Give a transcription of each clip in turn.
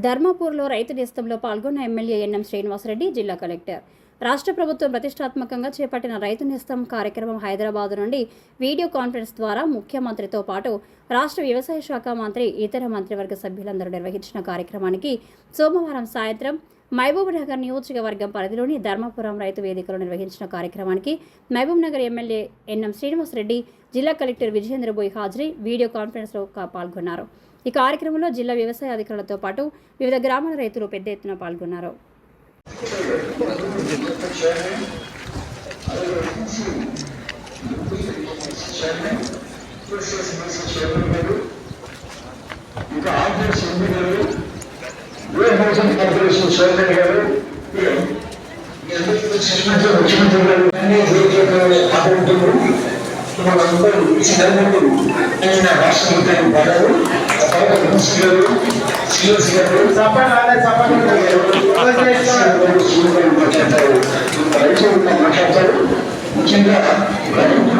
ధర్మపూర్లో రైతు నేస్తంలో పాల్గొన్న MLA NM Srinivasa Reddy, జిల్లా కలెక్టర్. రాష్ట్ర ప్రభుత్వం ప్రతిష్టాత్మకంగా చేపట్టిన రైతు నేస్తం కార్యక్రమం హైదరాబాద్ నుండి వీడియో కాన్ఫరెన్స్ ద్వారా ముఖ్యమంత్రితో పాటు రాష్ట్ర వ్యవసాయ శాఖ మంత్రి, ఇతర మంత్రివర్గ సభ్యులందరూ నిర్వహించిన కార్యక్రమానికి సోమవారం సాయంత్రం మహబూబ్నగర్ నియోజకవర్గం పరిధిలోని ధర్మపురం రైతు వేదికలో నిర్వహించిన కార్యక్రమానికి మహబూబ్నగర్ ఎమ్మెల్యే ఎన్ఎం శ్రీనివాసరెడ్డి, జిల్లా కలెక్టర్ విజయేంద్రబోయ్ హాజరై వీడియో కాన్ఫరెన్స్లో పాల్గొన్నారు. ఈ కార్యక్రమంలో జిల్లా వ్యవసాయ అధికారులతో పాటు వివిధ గ్రామాల రైతులు పెద్ద ఎత్తున పాల్గొన్నారు. ముఖ్యంగా రైతుల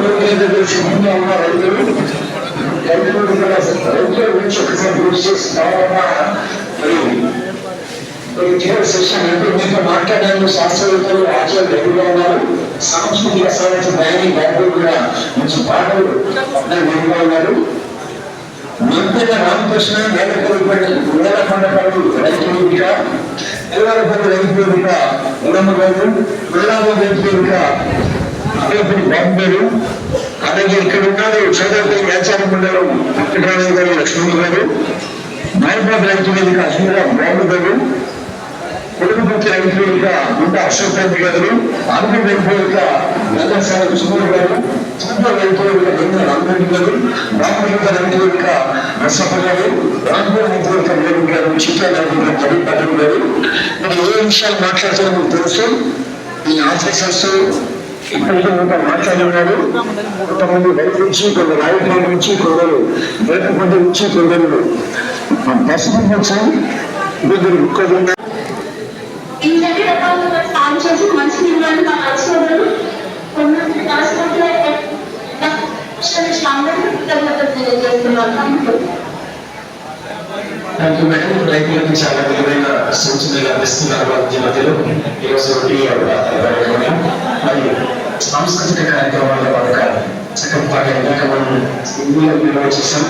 గురించి ఒకసారి గుర్తు చేసిన మాట్లాడడంలో శాస్త్రవేత్తలు ఆచార్యులు రెడీగా ఉన్నారు. సాంస్కృతిక సాహిత్య బయానీ బ్యాక్గ్రౌండ్ కూడా మంచి పాటలు రెడీగా ఉన్నారు. మంత్రి రామకృష్ణ నేలకొండపాడు రైతు వేదిక, ఎల్లరపల్లి రైతు వేదిక ఉడమగారు, ఉల్లాభం రైతు వేదిక అడపల్లి బాబు, అలాగే ఇక్కడ ఉన్నారు చోదరపల్లి వ్యాచార మండలం వెంకటరామయ్య గారు, లక్ష్మణ్ గారు, మైబాద్ రైతు వేదిక అశ్వరావు బాబు గారు, కుటుంబపతి రైతు వేదిక గుంట అశోక్ రెడ్డి గారు, ఆంధ్ర రైతు వేదిక గంగసాల సుమూర్ గారు, సూపర్ రైతు వేదిక గంగా రామరెడ్డి గారు, రామలింగ రైతు వేదిక నరసప్ప గారు, రాంపూర్ రైతు వేదిక మేరు గారు, చిత్ర రైతు వేదిక కరీంనగర్ గారు. మీరు ఏ విషయాలు మాట్లాడతారో మీకు తెలుసు. ఈ ఆఫీసర్స్ ఇప్పటికీ ఇంకా మాట్లాడినారు. కొంతమంది రైతు నుంచి, కొందరు రాయపూర్ నుంచి, కొందరు రేపపల్లి నుంచి, కొందరు పసుపు నుంచి, కొందరు ముక్కలు ఇంతటి రకాలుగా సాగు చేసి మంచి నిర్మాణం రాష్ట్రంలో కొన్ని రాష్ట్రాల్లో రైతులకు చాలా విలువైన సూచనలు అందిస్తున్నారు. వారి మధ్యలో ఈరోజు మరియు సాంస్కృతిక కార్యక్రమాల పథక చక్కని పాట ఇందాక మనం నిర్వహించాం.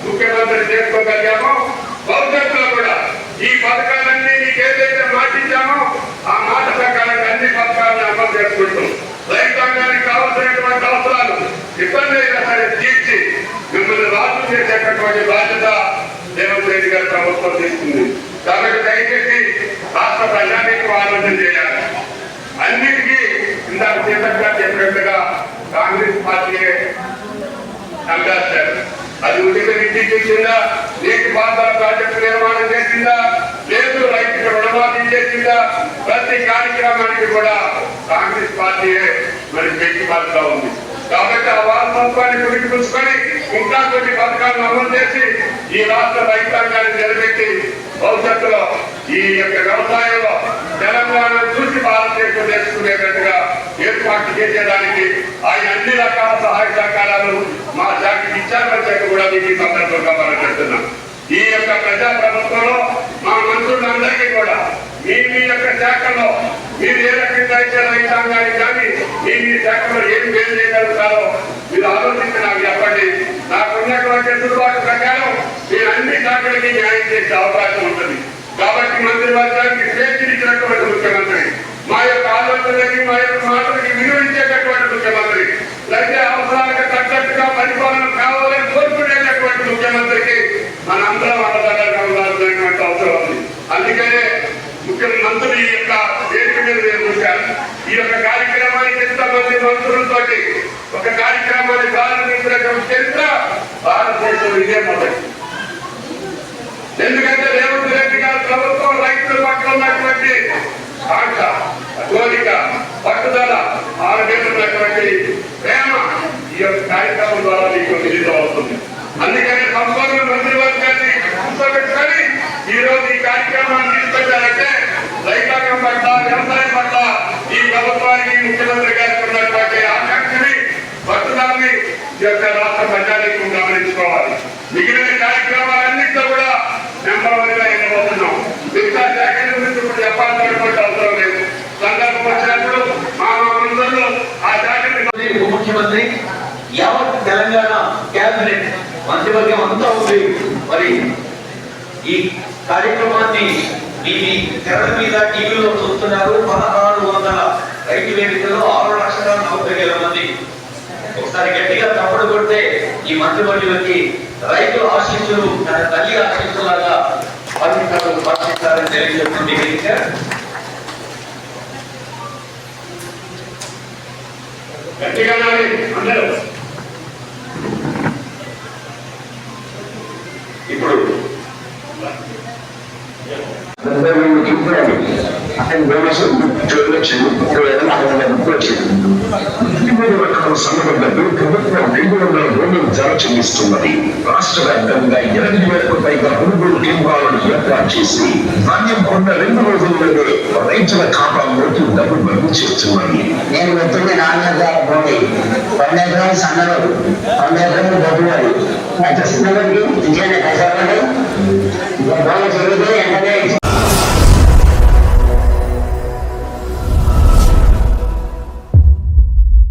ముఖ్యమంత్రి చేసుకోగలిగామో, భవిష్యత్తులో కూడా ఈ పథకాలన్నీ నీకు ఏదైతే మాటించామో ఆ మాట ప్రకారం అన్ని పథకాలను అమలు చేసుకుంటాం. రైతాంగానికి కావాల్సినటువంటి అవసరాలు ఇబ్బంది అయినా సరే తీర్చి మిమ్మల్ని రాజు చేసేటటువంటి బాధ్యత రేవంత్ రెడ్డి గారి ప్రభుత్వం తీసుకుంది. కాబట్టి దయచేసి రాష్ట్ర ప్రజానికి ఆలోచన చేయాలి. అన్నిటికీ ఇందాక సీతక్క చెప్పినట్టుగా కాంగ్రెస్ పార్టీయే అంటారు. అది ఉచిత విద్యుత్ ఇచ్చిందా, నీటి పారుదల ప్రాజెక్టు నిర్మాణం చేసిందా, లేదు రైతులకు రుణమాఫీ చేసిందా, ప్రతి కార్యక్రమానికి కూడా కాంగ్రెస్ పార్టీయే మరి పెట్టుబడిగా ఉంది. కాబట్టి ఆ వారసత్వాన్ని పురికిపుచ్చుకొని ఇంకా కొన్ని పథకాలను అమలు చేసి ఈ రాష్ట్ర రైతాంగాన్ని నిలబెట్టి భవిష్యత్తులో ఈ యొక్క వ్యవసాయంలో తెలంగాణ చూసి భారతదేశం నేర్చుకునేటట్టుగా ఏర్పాటు చేసేదానికి ఆయన అన్ని రకాల సహాయ సహకారాలు మా శాఖకి ఇచ్చారని చెప్పి కూడా మీకు ఈ సందర్భంగా మనం చెప్తున్నాం. ఈ యొక్క ప్రజా ప్రభుత్వంలో మా మంత్రులందరికీ కూడా మీ యొక్క శాఖలో మీరు ఏ రకంగా ఇచ్చే రైతాంగానికి కానీ మీ శాఖలో ఏం మేలు చేయగలుగుతారో మీరు ఆలోచించి నాకు చెప్పండి. నాకున్నటువంటి దుర్వాటు ప్రకారం మీరు అన్ని శాఖలకి న్యాయం చేసే అవకాశం ఉంటుంది. కాబట్టి మంత్రివర్గానికి స్వేచ్ఛనిచ్చినటువంటి ముఖ్యమంత్రి, మా యొక్క ఆలోచనలకి మా యొక్క మాటలకి విలువించేటటువంటి ముఖ్యమంత్రి, అయితే అవసరాలకు తగ్గట్టుగా పరిపాలన కావాలని కోరుకునేటటువంటి ముఖ్యమంత్రికి మనందరం అండదండగా ఉండాల్సినటువంటి అవసరం ఉంది. అందుకనే ముఖ్యమంత్రి ఈ యొక్క వేదిక మీద చూశారు. ఈ యొక్క కార్యక్రమానికి ఎంతమంది మంత్రులతో ఒక కార్యక్రమాన్ని ప్రారంభించినటువంటి చరిత్ర భారతదేశం ఇదే మొదటి. ఎందుకంటే రేవంత్ రెడ్డి ఆశ, కోరిక, పట్టుదల, ఆరోగ్యమైనటువంటి ప్రేమ ఈ యొక్క కార్యక్రమం ద్వారా మీకు విడుదల అవుతుంది. అందుకని సంపూర్ణ మంత్రివర్గాన్ని కూర్చోబెట్టుకొని ఈ రోజు ఈ కార్యక్రమాన్ని తీసుకొచ్చారంటే రైతాంగం పట్ల, వ్యవసాయం పట్ల ఈ ప్రభుత్వానికి, ముఖ్యమంత్రి గారికి ఉన్నటువంటి ఆకాంక్షని, పట్టుదలని ఈ యొక్క రాష్ట్ర ప్రజానికి గమనించుకోవాలి. మిగిలిన కార్యక్రమాలన్నింటిలో కూడా నెంబర్ 1గా ఎన్నబోతున్నాం. మిగతా శాఖల గురించి ఇప్పుడు చెప్పాల్సినటువంటి అవసరం లేదు. సందర్భం వచ్చినప్పుడు మా మంత్రులు ఆ శాఖని ఉప ముఖ్యమంత్రి, యావత్ తెలంగాణ కేబినెట్ మంత్రివర్గం అంతా ఉంది. మరి ఈ కార్యక్రమాన్ని మీ తెర మీద టీవీలో చూస్తున్నారు. 1600 రైతు వేదికలో 6,40,000 మంది. ఒకసారి గట్టిగా తప్పుడు కొడితే ఈ మంత్రివర్యులకి రైతుల ఆశీస్సులు తన తల్లి ఆశీస్సులాగా పాటిస్తారని తెలియజేస్తుంది. గట్టిగా అందరూ ఇప్పుడు చెల్లిస్తున్నది. రాష్ట్ర వ్యాప్తంగా 8,000కు పైగా కొనుగోలు కేంద్రాలను ఏర్పాటు చేసి ధాన్యం కొన్న 2 రోజుల్లోనే రైతుల ఖాతాల్లోకి డబ్బులు బదిలీ చేస్తున్నది. నేను వెళ్తుంది 4 ఎకరాల భూమి, 2 ఎకరాలు సన్నలు, 2 ఎకరాలు డబ్బులు. అయితే సన్నలకి ఇంకేనా కష్టాలు